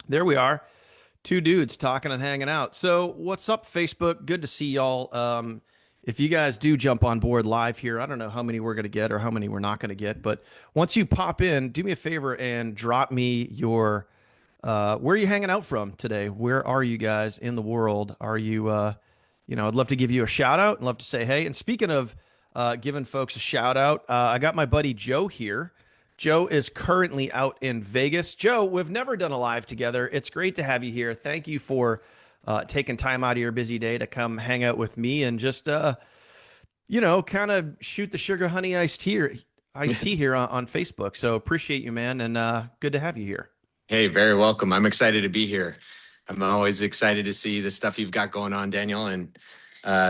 There we are. Two dudes talking and hanging out. So, what's up, Facebook? Good to see y'all. If you guys do jump on board live here, I don't know how many we're going to get or how many we're not going to get, but once you pop in, do me a favor and drop me your where are you hanging out from today? Where are you guys in the world? Are you, I'd love to give you a shout out and love to say hey. And speaking of giving folks a shout out, I got my buddy Joe here. Joe is currently out in Vegas. Joe, we've never done a live together. It's great to have you here. Thank you for taking time out of your busy day to come hang out with me and just, kind of shoot the sugar honey iced tea here on Facebook. So appreciate you, man, and good to have you here. Hey, very welcome. I'm excited to be here. I'm always excited to see the stuff you've got going on, Daniel, and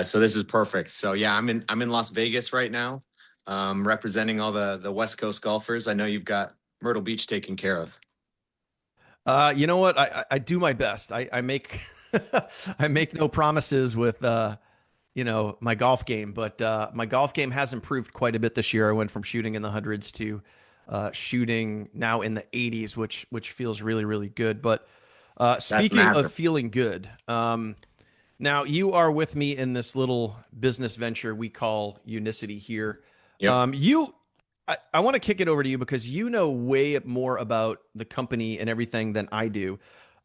so this is perfect. So yeah, I'm in Las Vegas right now, representing all the West Coast golfers. I know you've got Myrtle Beach taken care of. You know what? I do my best. I make I make no promises with my golf game, but my golf game has improved quite a bit this year. I went from shooting in the hundreds to shooting now in the 80s, which feels really really good. But That's speaking of massive. feeling good, now you are with me in this little business venture we call Unicity here. Yep. You I want to kick it over to you because you know way more about the company and everything than I do.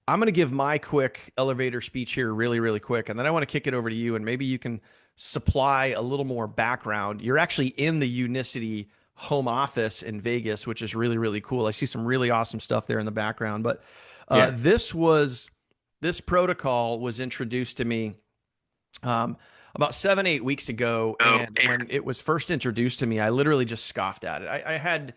I'm going to give my quick elevator speech here really, really quick. And then I want to kick it over to you and maybe you can supply a little more background. You're actually in the Unicity home office in Vegas, which is really, really cool. I see some really awesome stuff there in the background. But Yeah. this protocol was introduced to me about 7, 8 weeks ago. Oh, And when it was first introduced to me, I literally just scoffed at it. I had,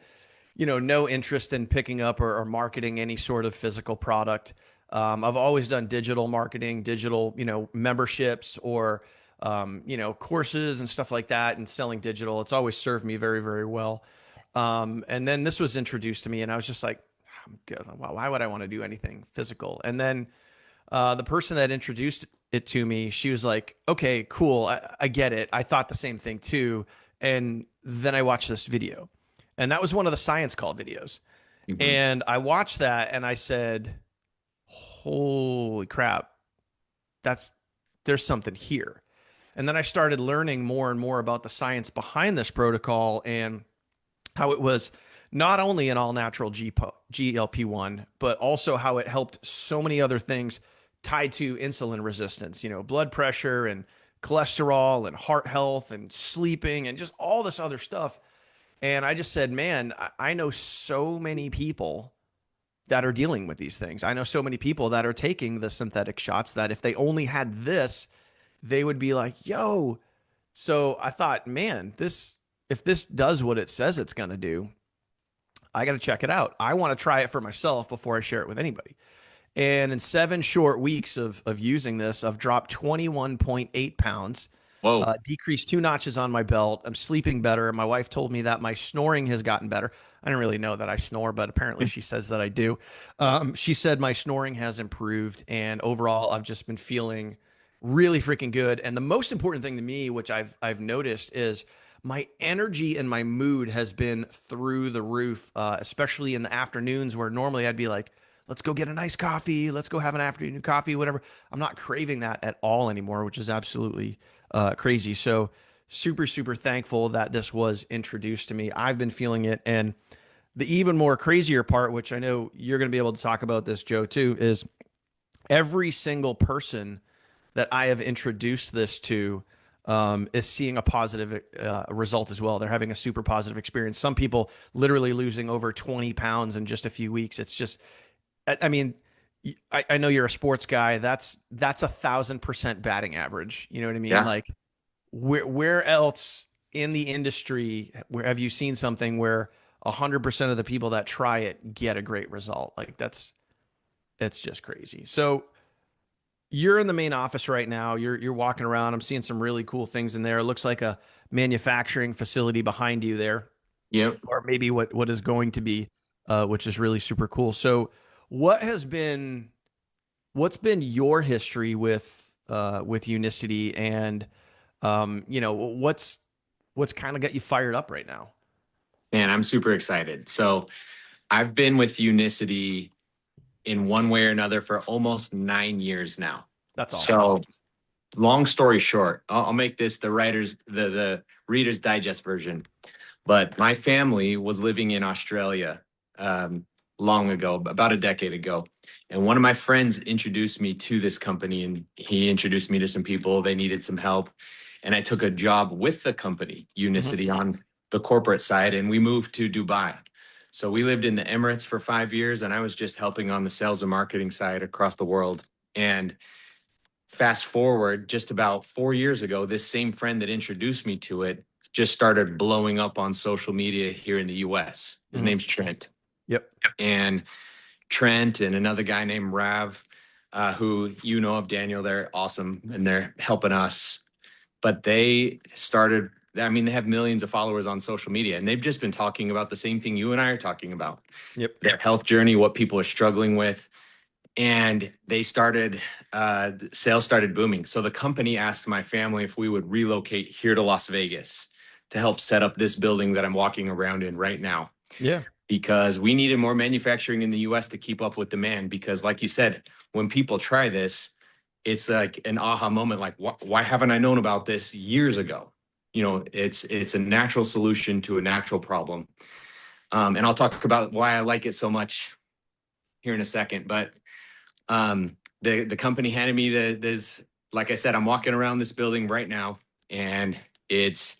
no interest in picking up or marketing any sort of physical product. I've always done digital marketing, digital, memberships or, courses and stuff like that and selling digital. It's always served me very, very well. And then this was introduced to me and I was just like, I'm good. Why would I want to do anything physical? And then the person that introduced it to me, she was like, okay, cool. I get it. I thought the same thing too. And then I watched this video. And that was one of the science call videos. mhm. And I watched that and I said, holy crap, that's there's something here. And then I started learning more and more about the science behind this protocol and how it was not only an all natural GLP-1, but also how it helped so many other things tied to insulin resistance, blood pressure and cholesterol and heart health and sleeping and just all this other stuff. And I just said, man, I know so many people that are dealing with these things. I know so many people that are taking the synthetic shots that if they only had this, they would be like, yo. So I thought, man, if this does what it says it's going to do, I got to check it out. I want to try it for myself before I share it with anybody. And in 7 short weeks of using this, I've dropped 21.8 pounds, Whoa. decreased 2 notches on my belt. I'm sleeping better. My wife told me that my snoring has gotten better. I didn't really know that I snore, but apparently she says that I do. She said my snoring has improved, and overall, I've just been feeling really freaking good. And the most important thing to me, which I've noticed, is my energy and my mood has been through the roof, especially in the afternoons where normally I'd be like, let's go get a nice coffee. Let's go have an afternoon coffee, whatever. I'm not craving that at all anymore, which is absolutely crazy. So super, super thankful that this was introduced to me. I've been feeling it. And the even more crazier part, which I know you're going to be able to talk about this, Joe, too, is every single person that I have introduced this to is seeing a positive result as well. They're having a super positive experience. Some people literally losing over 20 pounds in just a few weeks. It's just, I mean, I know you're a sports guy. That's 1,000% batting average. You know what I mean? Yeah. Like, where else in the industry where have you seen something where 100% of the people that try it get a great result? Like it's just crazy. So you're in the main office right now. You're walking around. I'm seeing some really cool things in there. It looks like a manufacturing facility behind you there, Yep. or maybe what is going to be, which is really super cool. So, what has been what's been your history with Unicity, and what's kind of got you fired up right now? Man, I'm super excited. So I've been with Unicity in one way or another for almost 9 years now. That's awesome. So long story short, I'll make this the Reader's Digest version. But my family was living in Australia um, long ago, about a decade ago. And one of my friends introduced me to this company, and he introduced me to some people. They needed some help. And I took a job with the company, Hmm. Unicity, on the corporate side, and we moved to Dubai. So we lived in the Emirates for 5 years, and I was just helping on the sales and marketing side across the world. And fast forward just about 4 years ago, this same friend that introduced me to it just started blowing up on social media here in the US. His Hmm. name's Trent. Yep. And Trent and another guy named Rav, who you know of, Daniel, they're awesome and they're helping us. But they started, I mean, they have millions of followers on social media and they've just been talking about the same thing you and I are talking about, Yep. their health journey, what people are struggling with. And they started, sales started booming. So the company asked my family if we would relocate here to Las Vegas to help set up this building that I'm walking around in right now, Yeah. because we needed more manufacturing in the US to keep up with demand. Because, like you said, when people try this, it's like an aha moment, like, why haven't I known about this years ago? You know, it's a natural solution to a natural problem. And I'll talk about why I like it so much here in a second. But the company handed me there's, like I said, I'm walking around this building right now, and it's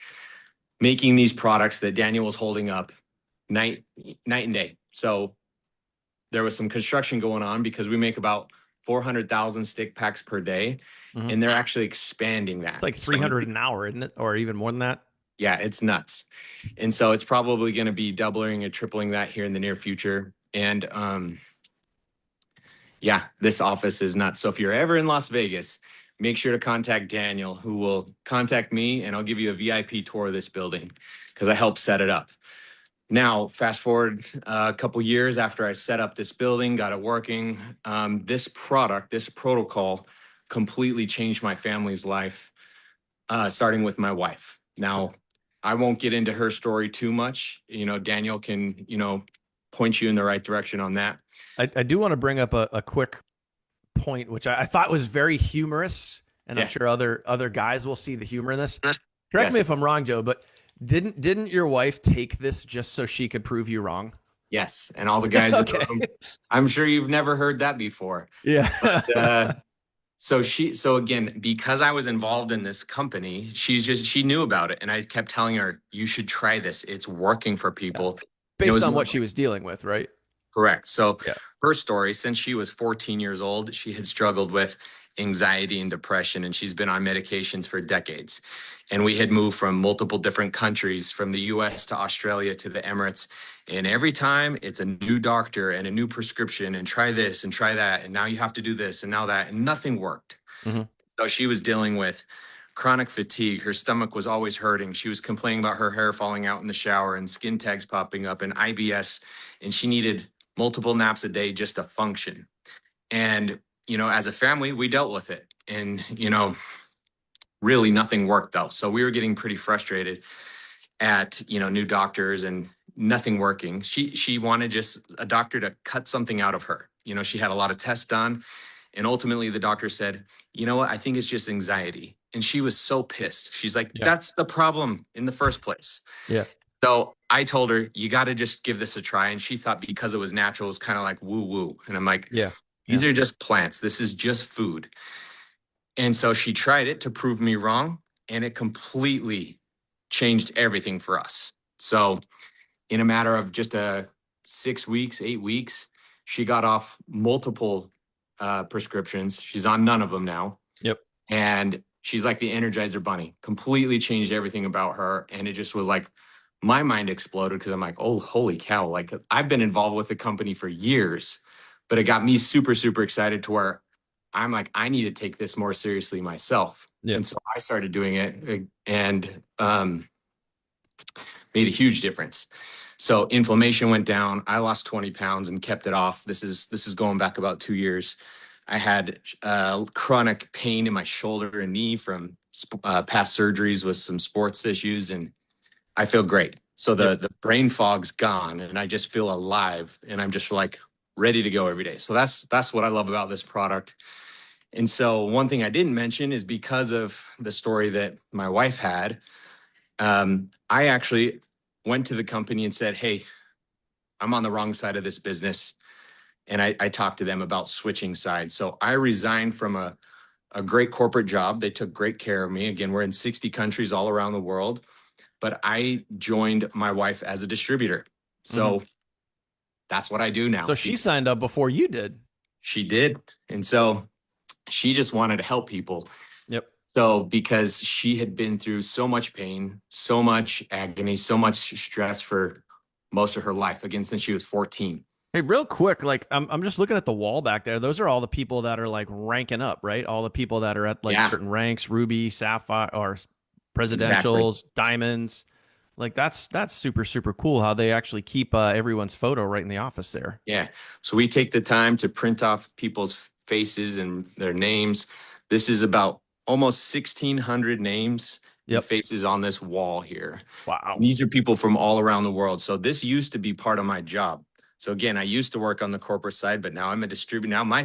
making these products that Daniel was holding up night night and day. So there was some construction going on because we make about 400,000 stick packs per day, Hmm. and they're actually expanding It's that. like So 300 an hour, isn't it? Or even more than that. yeah, it's nuts. And so it's probably going to be doubling or tripling that here in the near future. And yeah, this office is nuts. So if you're ever in Las Vegas, make sure to contact Daniel, who will contact me, and I'll give you a VIP tour of this building because I helped set it up. Now, fast forward a couple years after I set up this building, got it working. This product, this protocol, completely changed my family's life, starting with my wife. Now, I won't get into her story too much. You know, Daniel can, point you in the right direction on that. I do want to bring up a quick point, which I thought was very humorous, and I'm Yeah. sure other guys will see the humor in this. Correct me Yes. if I'm wrong, Joe, but didn't your wife take this just so she could prove you wrong? Yes. And all the guys in the Okay. room, I'm sure you've never heard that before. Yeah. So again, because I was involved in this company, she knew about it. And I kept telling her, you should try this. It's working for Yeah. people. And it Based was on more what she was dealing with, right? correct. So Yeah. her story, since she was 14 years old, she had struggled with anxiety and depression, and she's been on medications for decades. And we had moved from multiple different countries, from the US to Australia to the Emirates. And every time it's a new doctor and a new prescription, and try this and try that. And now you have to do this and now that. And nothing worked. Hmm. So she was dealing with chronic fatigue. Her stomach was always hurting. She was complaining about her hair falling out in the shower and skin tags popping up and IBS. And she needed multiple naps a day just to function. And, as a family, we dealt with it. And, really nothing worked though. So we were getting pretty frustrated at, new doctors and nothing working. She wanted just a doctor to cut something out of her. She had a lot of tests done. And ultimately, the doctor said, you know what? I think it's just anxiety. And she was so pissed. She's like, Yeah. that's the problem in the first place. Yeah. So I told her, you got to just give this a try. And she thought because it was natural, it was kind of like woo woo. And I'm like, Yeah. Yeah. these are just plants. This is just food. And so she tried it to prove me wrong. And it completely changed everything for us. So in a matter of just 6 weeks, 8 weeks, she got off multiple prescriptions. She's on none of them now. Yep. And she's like the Energizer Bunny, completely changed everything about her. And it just was like, my mind exploded because I'm like, oh, holy cow. Like, I've been involved with the company for years, but it got me super, super excited to where I'm like, I need to take this more seriously myself. Yeah. And so I started doing it and made a huge difference. So inflammation went down. I lost 20 pounds and kept it off. This is going back about 2 years. I had chronic pain in my shoulder and knee from past surgeries with some sports issues, and I feel great. So Yep. the brain fog's gone, and I just feel alive. And I'm just like, ready to go every day. So that's what I love about this product. And so one thing I didn't mention is because of the story that my wife had, I actually went to the company and said, "Hey, I'm on the wrong side of this business." And I talked to them about switching sides. So I resigned from a great corporate job. They took great care of me. Again, we're in 60 countries all around the world, but I joined my wife as a distributor. Hmm. So that's what I do now. So she signed up before you did. She did. And so she just wanted to help people. Yep. So because she had been through so much pain, so much agony, so much stress for most of her life, again, since she was 14. Hey, real quick, like I'm just looking at the wall back there. Those are all the people that are like ranking up, right? All the people that are at like Yeah, certain ranks, ruby, sapphire, or exactly. presidentials, diamonds. Like that's super cool how they actually keep everyone's photo right in the office there. Yeah. So we take the time to print off people's faces and their names. This is about almost 1,600 names and Yep. faces on this wall here. Wow. These are people from all around the world. So this used to be part of my job. So again, I used to work on the corporate side, but now I'm a distributor. Now my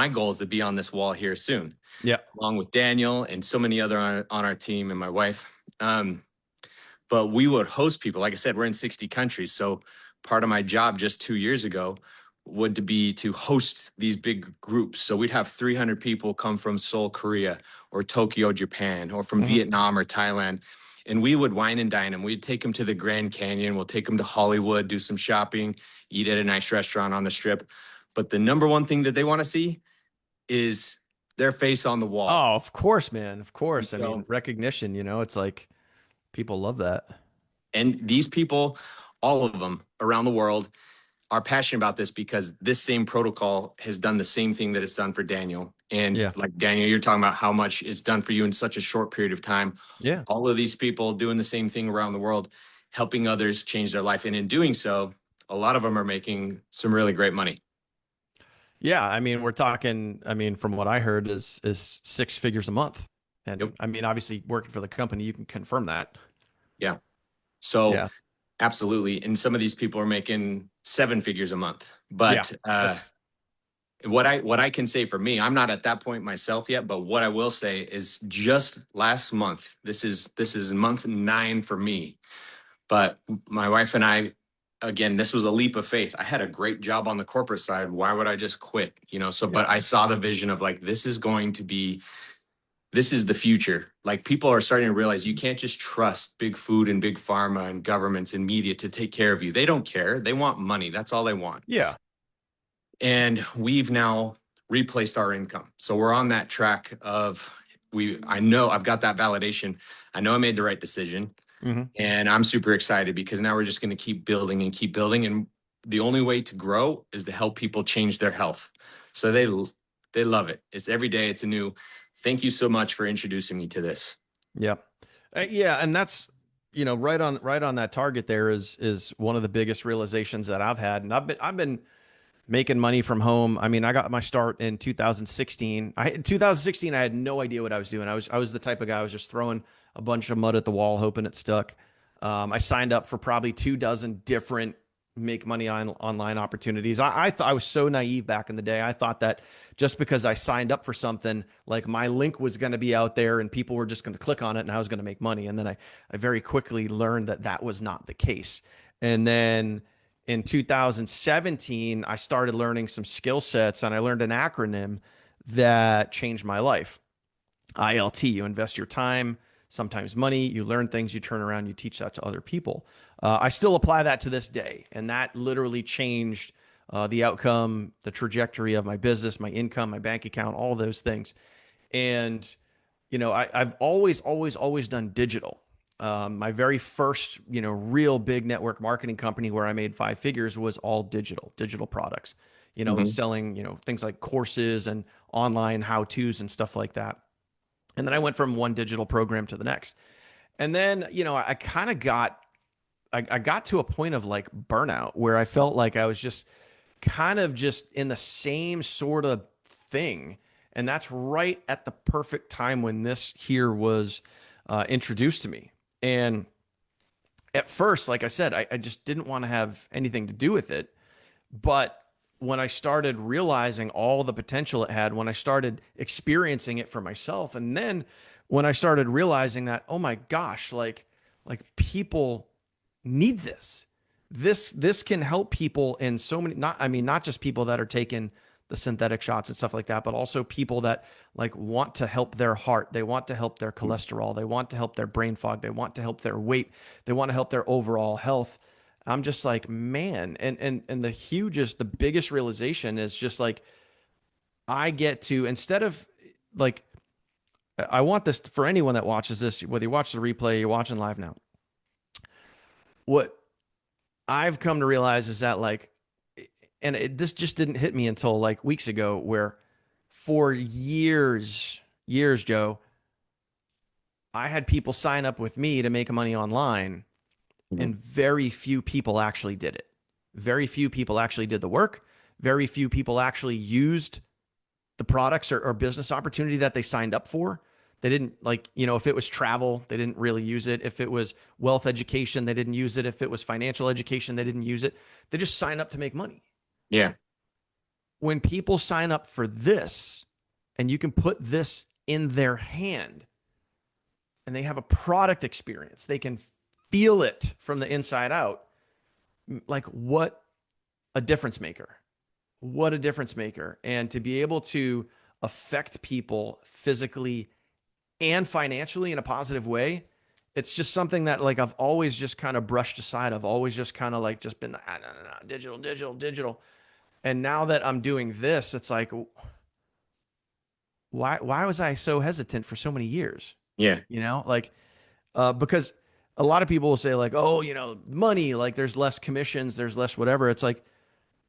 goal is to be on this wall here soon, Yeah. along with Daniel and so many other on our team and my wife. But we would host people. Like I said, we're in 60 countries. So part of my job just 2 years ago would be to host these big groups. So we'd have 300 people come from Seoul, Korea, or Tokyo, Japan, or from Hmm. Vietnam or Thailand. And we would wine and dine them. We'd take them to the Grand Canyon. We'll take them to Hollywood, do some shopping, eat at a nice restaurant on the strip. But the number one thing that they want to see is their face on the wall. Oh, of course, man. Of And course. I mean, so recognition, it's like people love that. And these people, all of them around the world, are passionate about this because this same protocol has done the same thing that it's done for Daniel. And Yeah. like Daniel, you're talking about how much it's done for you in such a short period of time. Yeah. All of these people doing the same thing around the world, helping others change their life. And in doing so, a lot of them are making some really great money. Yeah, I mean, we're talking, I mean, from what I heard is six figures a month. Yep. And I mean, obviously working for the company, you can confirm that. Yeah. So Yeah. absolutely. And some of these people are making seven figures a month. Yeah. But That's what I can say for me, I'm not at that point myself yet, but what I will say is just last month, this is month 9 for me. But my wife and I, again, this was a leap of faith. I had a great job on the corporate side. Why would I just quit? So yeah. but I saw the vision of like this is the future. Like people are starting to realize you can't just trust big food and big pharma and governments and media to take care of you. They don't care. They want money. That's all they want. Yeah. And we've now replaced our income. So we're on that track of I know I've got that validation. I know I made the right decision. Hmm. And I'm super excited because now we're just going to keep building and keep building. And the only way to grow is to help people change their health. So they love it. It's every day. It's a new. Thank you so much for introducing me to this. Yeah. Yeah, and that's right on that target there is one of the biggest realizations that I've had. And I've been making money from home. I mean, I got my start in 2016. In 2016 I had no idea what I was doing. I was the type of guy, I was just throwing a bunch of mud at the wall hoping it stuck. I signed up for probably 2 dozen different make money on online opportunities. I thought I was so naive back in the day. I thought that just because I signed up for something, like my link was going to be out there and people were just going to click on it and I was going to make money. And then I very quickly learned that that was not the case. And then in 2017, I started learning some skill sets and I learned an acronym that changed my life. ILT, you invest your time, sometimes money, you learn things, you turn around, you teach that to other people. I still apply that to this day, and that literally changed the outcome, the trajectory of my business, my income, my bank account, all those things. And I've always done digital. My very first, real big network marketing company where I made 5 figures was all digital products, Mhm. selling, things like courses and online how to's and stuff like that. And then I went from one digital program to the next. And then, I kind of I got to a point of like burnout where I felt like I was just kind of just in the same sort of thing. And that's right at the perfect time when this here was introduced to me. And at first, like I said, I just didn't want to have anything to do with it. But when I started realizing all the potential it had, when I started experiencing it for myself, and then when I started realizing that, oh my gosh, like people need this. This can help people in so many, not I mean not just people that are taking the synthetic shots and stuff like that, but also people that like want to help their heart, they want to help their cholesterol, they want to help their brain fog, they want to help their weight, they want to help their overall health. I'm just like, man, and the biggest realization is just like I get to, instead of like, I want this for anyone that watches this, whether you watch the replay, you're watching live now. What I've come to realize is that like, this just didn't hit me until like weeks ago, where for years, Joe, I had people sign up with me to make money online, Mhm. and very few people actually did it. Very few people actually did the work. Very few people actually used the products or business opportunity that they signed up for. They didn't, like, if it was travel, they didn't really use it. If it was wealth education, they didn't use it. If it was financial education, they didn't use it. They just signed up to make money. Yeah. When people sign up for this and you can put this in their hand and they have a product experience, they can feel it from the inside out. Like, what a difference maker. What a difference maker. And to be able to affect people physically and financially in a positive way, it's just something that like I've always just kind of brushed aside. I've always just kind of like just been no, digital. And now that I'm doing this, it's like, why was I so hesitant for so many years? Yeah. Like, because a lot of people will say like, oh, money, like there's less commissions, there's less whatever. It's like,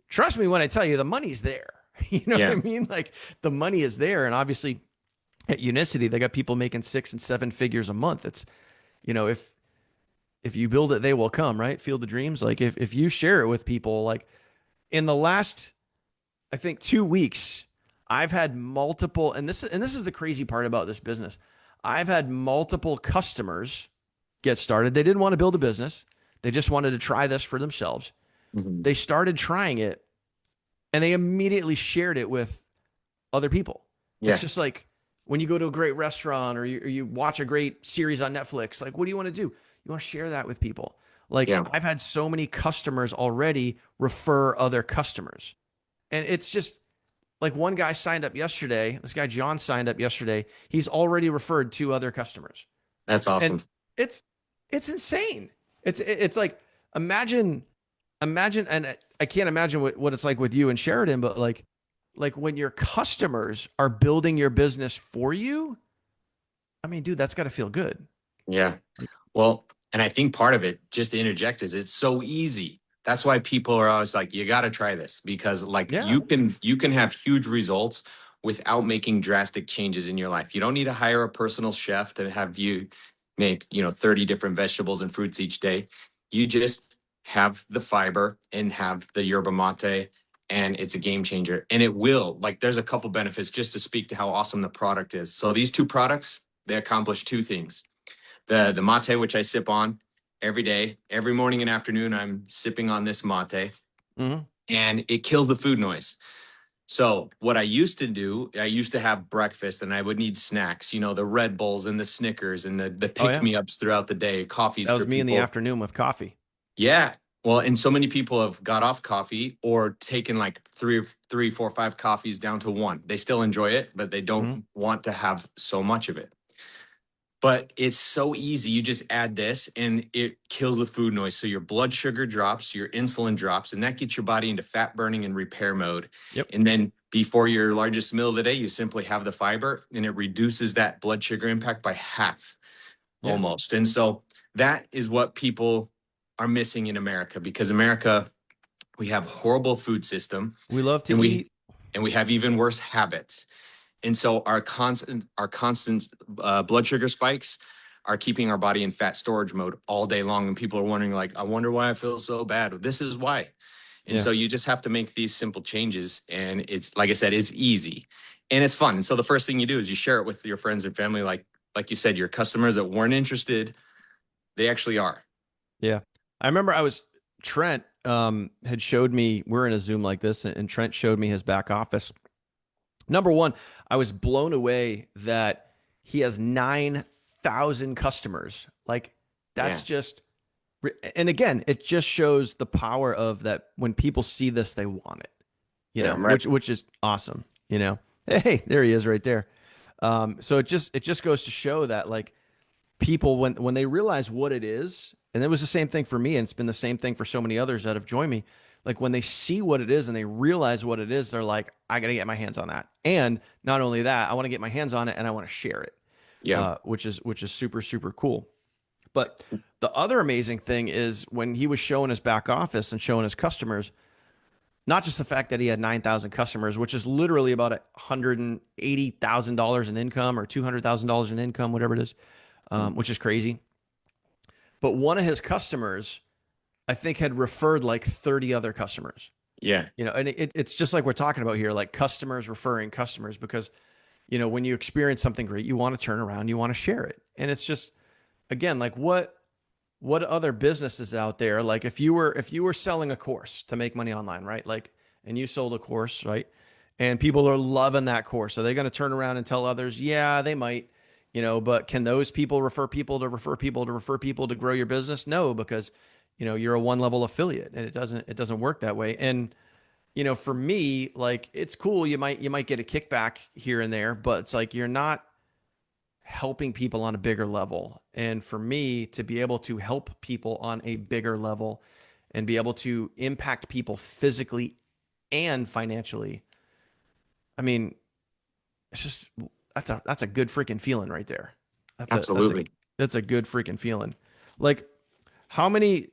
trust me when I tell you, the money's there. You know what I Yeah. mean? Like, the money is there. And obviously at Unicity, they got people making 6 and 7 figures a month. It's, if you build it, they will come, right? Field of Dreams. Like, if you share it with people, like in the last, I think 2 weeks, I've had multiple, and this is the crazy part about this business. I've had multiple customers get started. They didn't want to build a business. They just wanted to try this for themselves. Mhm. They started trying it and they immediately shared it with other people. It's Yeah. just like when you go to a great restaurant, or you watch a great series on Netflix, like, what do you want to do? You want to share that with people. Like, Yeah. I've had so many customers already refer other customers. And it's just like, one guy signed up yesterday. This guy, John, signed up yesterday. He's already referred 2 other customers. That's And awesome. it's, it's insane. It's like, imagine, and I can't imagine what it's like with you and Sheridan, but like when your customers are building your business for you, I mean, dude, that's got to feel good. Yeah. Like, Well, and I think part of it, just to interject, is it's so easy. That's why people are always like, you got to try this, because like yeah, you can have huge results without making drastic changes in your life. You don't need to hire a personal chef to have you make, 30 different vegetables and fruits each day. You just have the fiber and have the yerba mate, and it's a game changer. And it will, like, there's a couple benefits just to speak to how awesome the product is. So these two products, they accomplish two things. The mate, which I sip on every day, every morning and afternoon, I'm sipping on this mate, hmm, and it kills the food noise. So what I used to do, I used to have breakfast and I would need snacks, the Red Bulls and the Snickers and the oh pick yeah, me ups throughout the day, coffees that for was me in the people. afternoon with coffee. Yeah. Well, and so many people have got off coffee or taken like three, four, 5 coffees down to one. They still enjoy it, but they Hmm. don't want to have so much of it. But it's so easy. You just add this and it kills the food noise. So your blood sugar drops, your insulin drops, and that gets your body into fat burning and repair mode. Yep. And then before your largest meal of the day, you simply have the fiber, and it reduces that blood sugar impact by half Yeah, almost. And so that is what people are missing in America, because America, we have horrible food system, we love to and we eat. and we have even worse habits. And so our constant blood sugar spikes are keeping our body in fat storage mode all day long. And people are wondering, like, I wonder why I feel so bad. This is why. And Yeah, so you just have to make these simple changes. And it's, like I said, it's easy and it's fun. And so the first thing you do is you share it with your friends and family. Like you said, your customers that weren't interested, they actually are. yeah. I remember Trent. had showed me, we're in a Zoom like this, and Trent showed me his back office. Number one, I was blown away that he has 9,000 customers. Like, that's Yeah. just, and again, it just shows the power of that. When people see this, they want it, Yeah. I'm right. which is awesome, Hey, there he is right there. So it just goes to show that, like, people, when they realize what it is, and it was the same thing for me, and it's been the same thing for so many others that have joined me. Like, when they see what it is and they realize what it is, they're like, I got to get my hands on that. And not only that, I want to get my hands on it and I want to share it, Yeah. which is super super cool. But the other amazing thing is when he was showing his back office and showing his customers, not just the fact that he had 9,000 customers, which is literally about $180,000 in income or $200,000 in income, whatever it is, which is crazy. But one of his customers, I think, had referred like 30 other customers. Yeah. And it's just like we're talking about here, like customers referring customers, because, when you experience something great, you want to turn around, you want to share it. And it's just, again, like, what other businesses out there, like, if you were selling a course to make money online, right? Like, and you sold a course, right? And people are loving that course. Are they going to turn around and tell others? Yeah, they might, but can those people refer people to refer people to refer people to grow your business? No, because, you're a one level affiliate, and it doesn't work that way. And, for me, like, it's cool. You might get a kickback here and there, but it's like, you're not helping people on a bigger level. And for me to be able to help people on a bigger level and be able to impact people physically and financially, I mean, it's just, that's a good freaking feeling right there. That's a that's a Absolutely. that's a good freaking feeling. Like, how many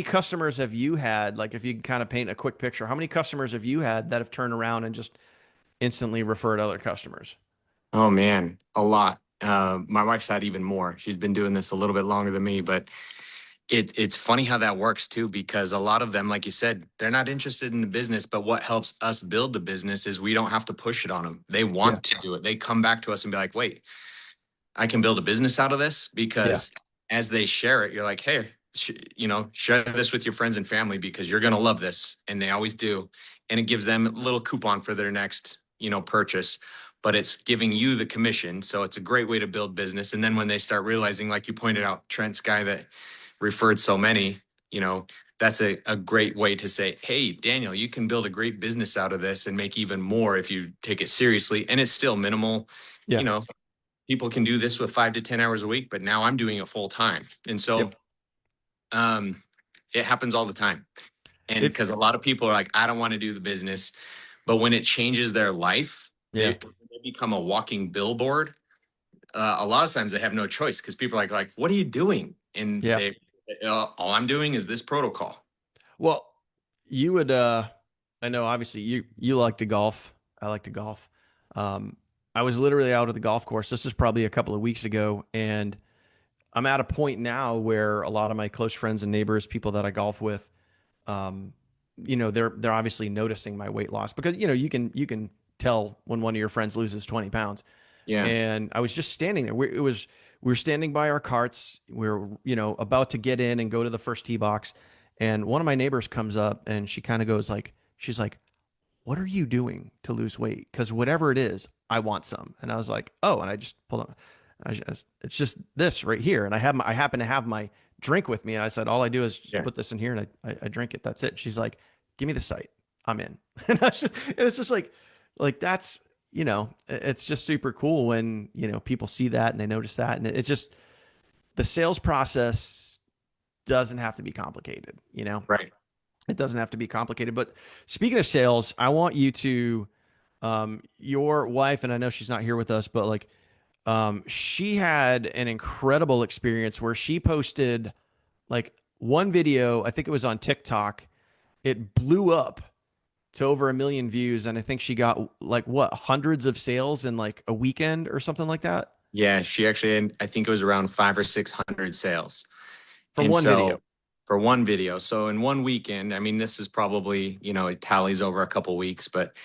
customers have you had? Like, if you can kind of paint a quick picture, how many customers have you had that have turned around and just instantly referred other customers? Oh man, a lot. My wife's had even more. She's been doing this a little bit longer than me, but it's funny how that works too, because a lot of them, like you said, they're not interested in the business, but what helps us build the business is we don't have to push it on them. They Yeah. want to do it. They come back to us and be like, wait, I can build a business out of this, Yeah. because as they share it, you're like, hey, share this with your friends and family because you're going to love this. And they always do. And it gives them a little coupon for their next, purchase, but it's giving you the commission. So it's a great way to build business. And then when they start realizing, like you pointed out, Trent's guy that referred so many, that's a great way to say, hey, Daniel, you can build a great business out of this and make even more if you take it seriously. And it's still minimal, Yeah. you know, people can do this with 5 to 10 hours a week, but now I'm doing it full time. And so Yep. um, it happens all the time. And If because a lot of people are like, I don't want to do the business. But when it changes their life, Yeah. they become a walking billboard. A lot of times they have no choice because people are like, what are you doing? And Yeah. all I'm doing is this protocol. Well, you would I know obviously you like to golf. I like to golf. Um I was literally out at the golf course. This is probably a couple of weeks ago, and I'm at a point now where a lot of my close friends and neighbors, people that I golf with, um, they're obviously noticing my weight loss, because you can tell when one of your friends loses 20 pounds. Yeah. And I was just standing there. We were standing by our carts. We were about to get in and go to the first tee box, and one of my neighbors comes up and she kind of goes like, she's like, "What are you doing to lose weight? Because whatever it is, I want some." And I was like, "Oh," and I just pulled up. It's just this right here, and I happen to have my drink with me. And I said, all I do is just Yeah. put this in here and I drink it. That's it. She's like, "Give me the site. I'm in." And it's just like that's it's just super cool when people see that and they notice that, and it's just, the sales process doesn't have to be complicated. Right. It doesn't have to be complicated. But speaking of sales, I want you to, your wife, and I know she's not here with us, but like, she had an incredible experience where she posted like one video. I think it was on TikTok. It blew up to over 1 million views, and I think she got like what, hundreds of sales in like a weekend or something like that Yeah. She actually, I think it was around 500 or 600 sales. from And one video. so for one video, so in one weekend, I mean, this is probably, it tallies over a couple weeks, but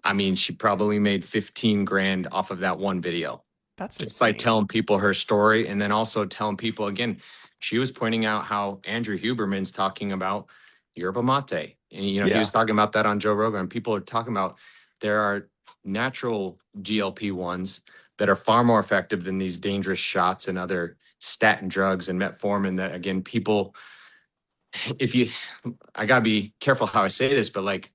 I mean, she probably made 15 grand off of that one video That's just by insane. telling people her story. And then also telling people again, she was pointing out how Andrew Huberman's talking about, yerba mate. And, he Yeah. was talking about that on Joe Rogan. And people are talking about there are natural GLP-1s that are far more effective than these dangerous shots and other statin drugs and metformin that, again, people, if you, I got to be careful how I say this, but like,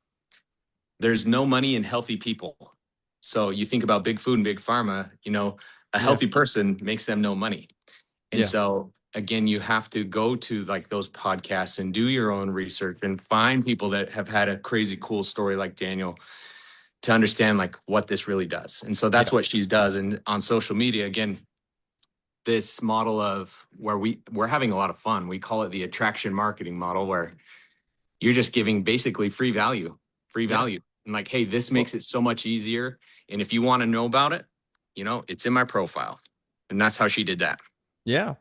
there's no money in healthy people. So you think about big food and big pharma, a Yeah. healthy person makes them no money. And Yeah. so again, you have to go to like those podcasts and do your own research and find people that have had a crazy cool story like Daniel to understand like what this really does. And so Yeah. that's what she does. And on social media, again, this model of where we're having a lot of fun. We call it the attraction marketing model, where you're just giving basically free value, free Yeah. value. And like, hey, this Well, makes it so much easier. And if you want to know about it, it's in my profile. And that's how she did that. yeah.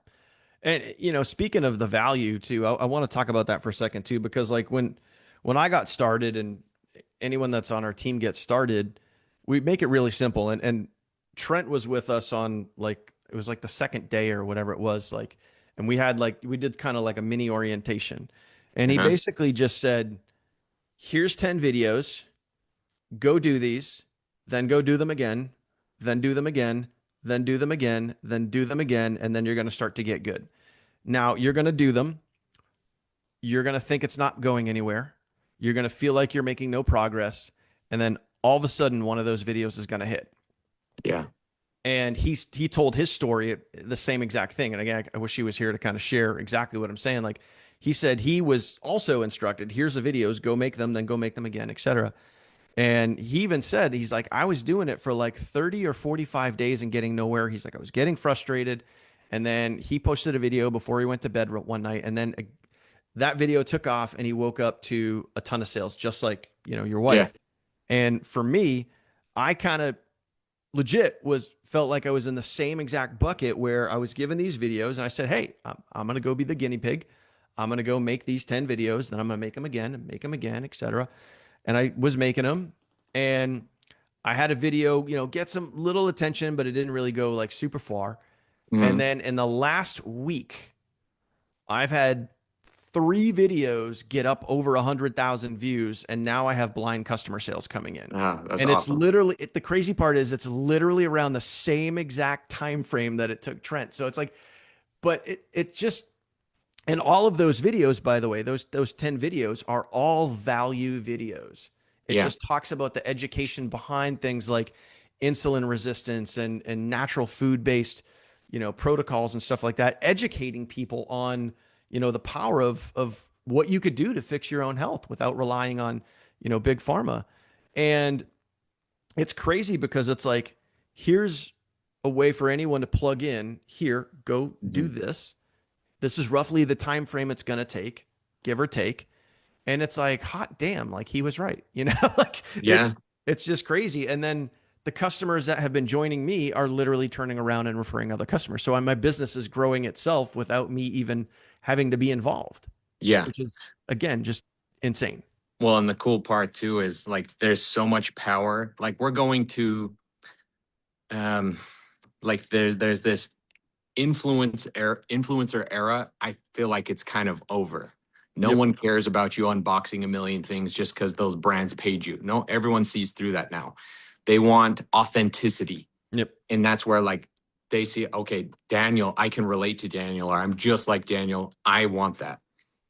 And speaking of the value too, I want to talk about that for a second too, because like when I got started and anyone that's on our team gets started, we make it really simple. And Trent was with us on like it was like the second day or whatever it was, like, and we did kind of like a mini orientation. And he Uh-huh. basically just said, here's 10 videos, go do these, then go do them again, then do them again, then do them again, then do them again, and then you're going to start to get good. Now you're going to do them. You're going to think it's not going anywhere. You're going to feel like you're making no progress. And then all of a sudden, one of those videos is going to hit. Yeah. And he told his story, the same exact thing. And again, I wish he was here to kind of share exactly what I'm saying. Like he said he was also instructed, here's the videos, go make them, then go make them again, etc. And he even said, he's like, I was doing it for like 30 or 45 days and getting nowhere. He's like, I was getting frustrated. And then he posted a video before he went to bed one night. And then that video took off and he woke up to a ton of sales, just like, your Yeah. wife. And for me, I kind of legit felt like I was in the same exact bucket where I was given these videos and I said, hey, I'm going to go be the guinea pig. I'm going to go make these 10 videos, then I'm going to make them again and make them again, etc. And I was making them and I had a video, get some little attention, but it didn't really go like super far. And Mhm. then in the last week, I've had 3 videos get up over 100,000 views, and now I have blind customer sales coming in. Ah, that's And it's awesome. literally the crazy part is it's literally around the same exact time frame that it took Trent. So it's like, but it just and all of those videos, by the way, those 10 videos are all value videos. It Yeah. just talks about the education behind things like insulin resistance and natural food based, protocols and stuff like that, educating people on, the power of what you could do to fix your own health without relying on, big pharma. And it's crazy because it's like, here's a way for anyone to plug in here, go do Mhm. this is roughly the time frame it's going to take, give or take. And it's like, hot damn, like he was right. Like Yeah. it's just crazy. And then the customers that have been joining me are literally turning around and referring other customers. So my business is growing itself without me even having to be involved, Yeah. which is again just insane. Well, and the cool part too is like there's so much power. Like we're going to um like there's this influencer era. I feel like it's kind of over. No Yep. one cares about you unboxing a million things just because those brands paid you. No, everyone sees through that now. They want authenticity. Yep. And that's where like they see, okay, Daniel, I can relate to Daniel, or I'm just like Daniel. I want that.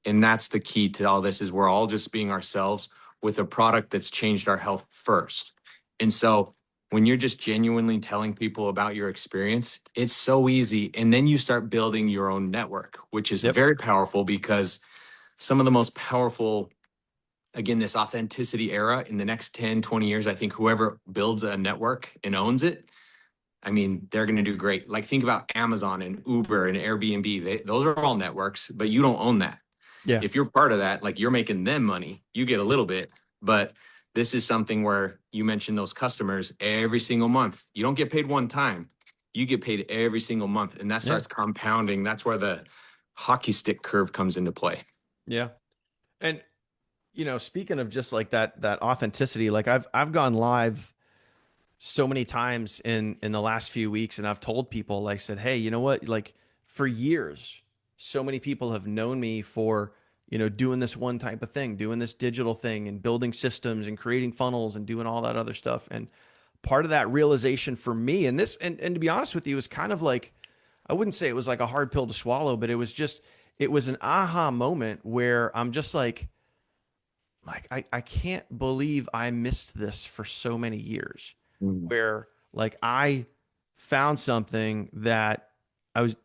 And that's the key to all this is we're all just being ourselves with a product that's changed our health first. And so when you're just genuinely telling people about your experience, it's so easy. And then you start building your own network, which is Yep. very powerful because some of the most powerful, again, this authenticity era in the next 10, 20 years, I think whoever builds a network and owns it, I mean, they're going to do great. Like think about Amazon and Uber and Airbnb. Those are all networks, but you don't own that. Yeah. If you're part of that, like you're making them money, you get a little bit, but this is something where you mentioned those customers every single month. You don't get paid one time. You get paid every single month and that Yeah. starts compounding. That's where the hockey stick curve comes into play. Yeah. And speaking of just like that authenticity, like I've gone live so many times in the last few weeks and I've told people like said, hey, you know what, like for years so many people have known me for doing this one type of thing, doing this digital thing and building systems and creating funnels and doing all that other stuff. And part of that realization for me, and to be honest with you, was kind of like, I wouldn't say it was like a hard pill to swallow, but it was an aha moment where I'm just like I can't believe I missed this for so many years, Mhm. where like I found something that I was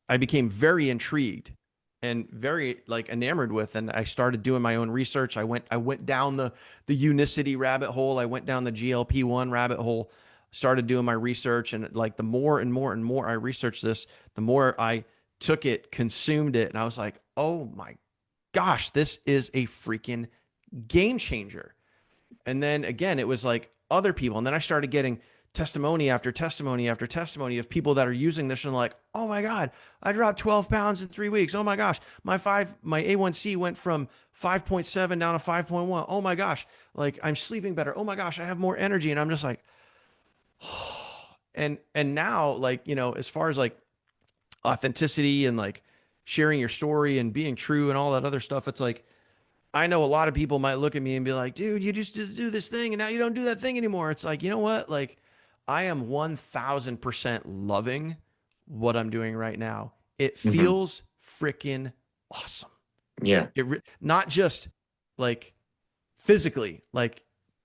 I became very intrigued and very like enamored with, and I started doing my own research. I went down the unicity rabbit hole. I went down the GLP-1 rabbit hole, started doing my research, and like the more and more and more I researched this, the more I took it, consumed it, and I was like, "Oh my gosh, this is a freaking game changer." And then again, it was like other people. And then I started getting testimony after testimony after testimony of people that are using this and like, oh my God, I dropped 12 pounds in 3 weeks. Oh my gosh, my A1C went from 5.7 down to 5.1. Oh my gosh, like I'm sleeping better. Oh my gosh, I have more energy. And I'm just like, and now like, as far as like authenticity and like sharing your story and being true and all that other stuff, it's like, I know a lot of people might look at me and be like, dude, you just do this thing and now you don't do that thing anymore. It's like, you know what? Like, I am 1000% loving what I'm doing right now. It Mhm. feels freaking awesome. Yeah. Not just like physically, like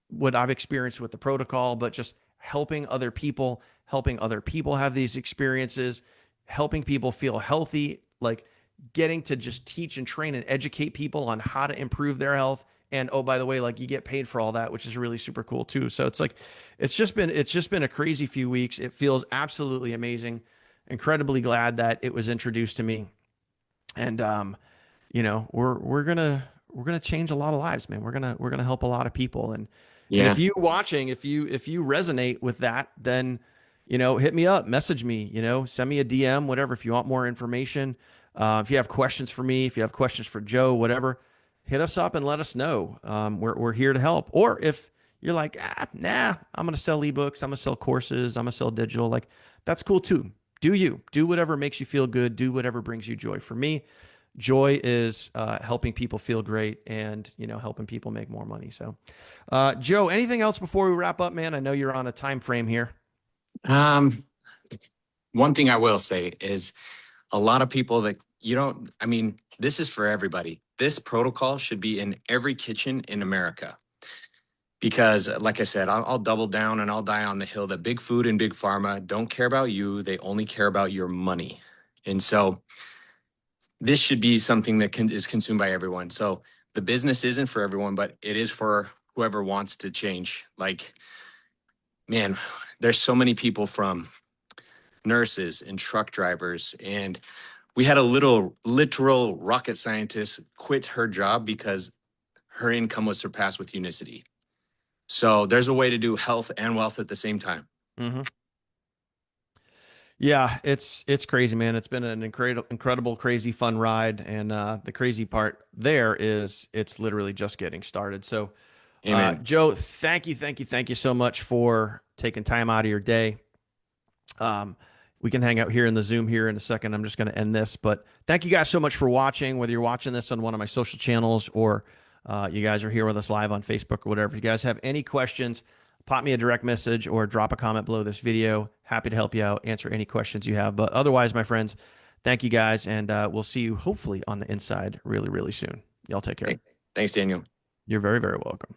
what I've experienced with the protocol, but just helping other people have these experiences, helping people feel healthy, like getting to just teach and train and educate people on how to improve their health. And oh, by the way, like you get paid for all that, which is really super cool too. So it's like, it's just been a crazy few weeks. It feels absolutely amazing. Incredibly glad that it was introduced to me. And we're gonna change a lot of lives, man. We're gonna help a lot of people. And if Yeah. you watching, if you resonate with that, then hit me up, message me, send me a DM, whatever. If you want more information, if you have questions for me, if you have questions for Joe, whatever, hit us up and let us know. We're here to help. Or if you're like, nah, I'm gonna sell ebooks, I'm gonna sell courses, I'm gonna sell digital, like that's cool too. Do whatever makes you feel good. Do whatever brings you joy. For me, joy is helping people feel great and helping people make more money. So Joe, anything else before we wrap up, man? I know you're on a time frame here. Um, One thing I will say is a lot of people that you don't, I mean, this is for everybody. This protocol should be in every kitchen in America because, like I said, I'll double down and I'll die on the hill that big food and big pharma don't care about you. They only care about your money. And so this should be something that is consumed by everyone. So the business isn't for everyone, but it is for whoever wants to change. Like, man, there's so many people from nurses and truck drivers. And we had a literal rocket scientist quit her job because her income was surpassed with unicity. So there's a way to do health and wealth at the same time. Mm-hmm. Yeah, it's crazy, man. It's been an incredible, crazy, fun ride, and the crazy part there is it's literally just getting started. So, Amen. Joe, thank you so much for taking time out of your day. Um, we can hang out here in the Zoom here in a second. I'm just going to end this, but thank you guys so much for watching. Whether you're watching this on one of my social channels or you guys are here with us live on Facebook or whatever. If you guys have any questions, pop me a direct message or drop a comment below this video. Happy to help you out, answer any questions you have. But otherwise, my friends, thank you guys, and we'll see you hopefully on the inside really, really soon. Y'all take care. Thanks, Daniel. You're very, very welcome.